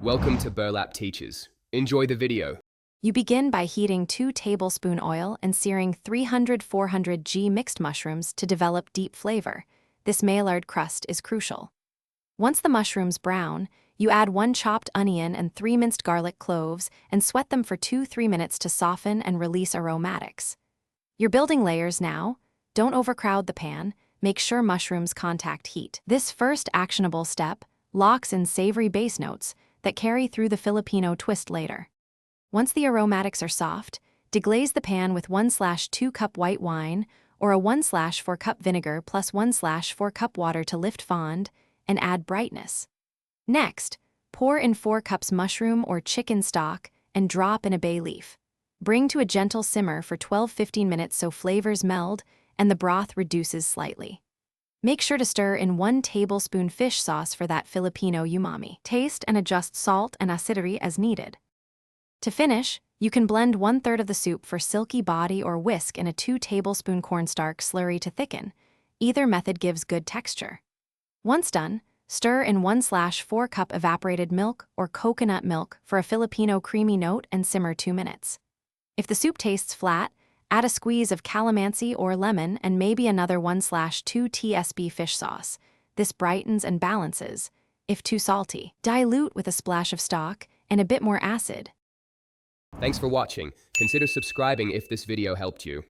Welcome to Burlap Teachers. Enjoy the video. You begin by heating 2 tablespoon oil and searing 300-400 G mixed mushrooms to develop deep flavor. This Maillard crust is crucial. Once the mushrooms brown, you add 1 chopped onion and 3 minced garlic cloves and sweat them for 2-3 minutes to soften and release aromatics. You're building layers now. Don't overcrowd the pan. Make sure mushrooms contact heat. This first actionable step locks in savory base notes that carry through the Filipino twist later. Once the aromatics are soft, deglaze the pan with 1/2 cup white wine or a 1/4 cup vinegar plus 1/4 cup water to lift fond and add brightness. Next, pour in 4 cups mushroom or chicken stock and drop in a bay leaf. Bring to a gentle simmer for 12-15 minutes so flavors meld and the broth reduces slightly. Make sure to stir in 1 tablespoon fish sauce for that Filipino umami. Taste and adjust salt and acidity as needed. To finish, you can blend 1/3 of the soup for silky body or whisk in a 2 tablespoon cornstarch slurry to thicken. Either method gives good texture. Once done, stir in 1/4 cup evaporated milk or coconut milk for a Filipino creamy note and simmer 2 minutes. If the soup tastes flat, add a squeeze of calamansi or lemon and maybe another 1/2 tsp fish sauce. This brightens and balances. If too salty, dilute with a splash of stock and a bit more acid. Thanks for watching. Consider subscribing if this video helped you.